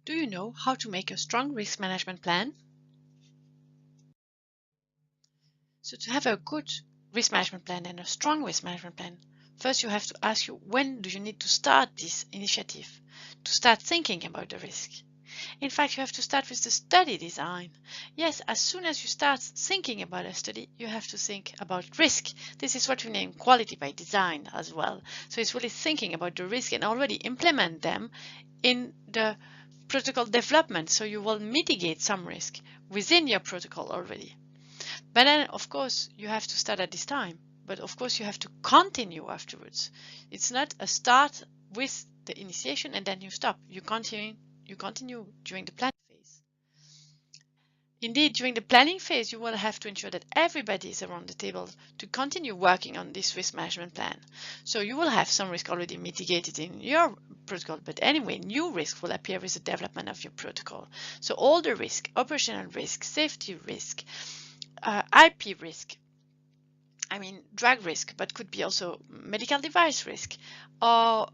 Do you know how to make a strong risk management plan? So to have a good risk management plan and a strong risk management plan, first you have to ask you, when do you need to start this initiative, to start thinking about the risk? In fact, you have to start with the study design. Yes, as soon as you start thinking about a study, you have to think about risk. This is what we name quality by design as well. So it's really thinking about the risk and already implement them in the protocol development. So you will mitigate some risk within your protocol already. But then, of course, you have to start at this time. But of course, you have to continue afterwards. It's not a start with the initiation and then you stop. You continue during the planning phase. Indeed, during the planning phase, you will have to ensure that everybody is around the table to continue working on this risk management plan. So you will have some risk already mitigated in your protocol, but anyway, new risk will appear with the development of your protocol. So all the risk, operational risk, safety risk, IP risk, drug risk, but could be also medical device risk, or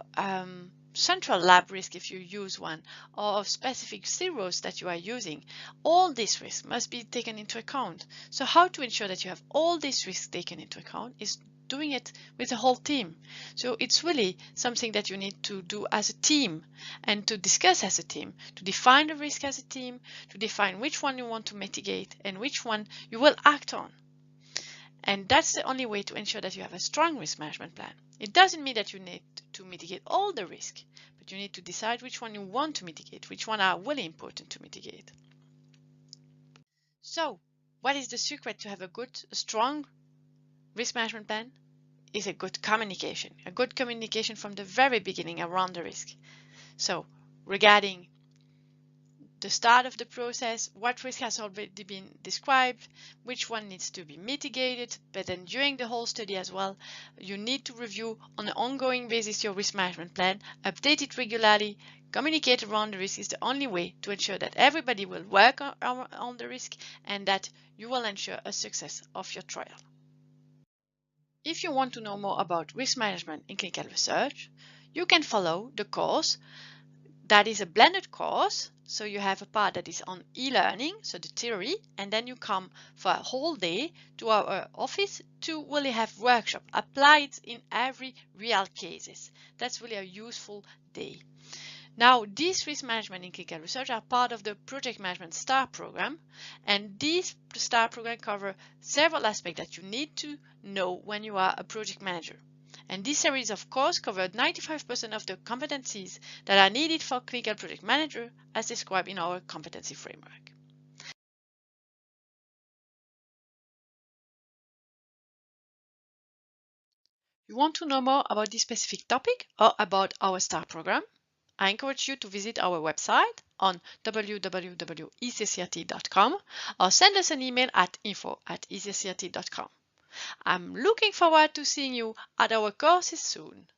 central lab risk if you use one, or specific zeros that you are using. All these risks must be taken into account. So how to ensure that you have all these risks taken into account is doing it with the whole team. So it's really something that you need to do as a team and to discuss as a team, to define the risk as a team, to define which one you want to mitigate and which one you will act on. And that's the only way to ensure that you have a strong risk management plan. It doesn't mean that you need to mitigate all the risk, but you need to decide which one you want to mitigate, which one are really important to mitigate. So, what is the secret to have a good, strong risk management plan? Is a good communication from the very beginning around the risk. So, regarding the start of the process, what risk has already been described, which one needs to be mitigated, but then during the whole study as well, you need to review on an ongoing basis your risk management plan, update it regularly, communicate around the risk is the only way to ensure that everybody will work on the risk and that you will ensure a success of your trial. If you want to know more about risk management in clinical research, you can follow the course. That is a blended course. So you have a part that is on e-learning, so the theory, and then you come for a whole day to our office to really have workshop applied in every real cases. That's really a useful day. Now, these risk management in clinical research are part of the Project Management STAR program, and these STAR program cover several aspects that you need to know when you are a project manager. And this series of course covered 95% of the competencies that are needed for clinical project manager as described in our competency framework. You want to know more about this specific topic or about our STAR program? I encourage you to visit our website on www.eccrt.com or send us an email at info@eccrt.com. I'm looking forward to seeing you at our courses soon.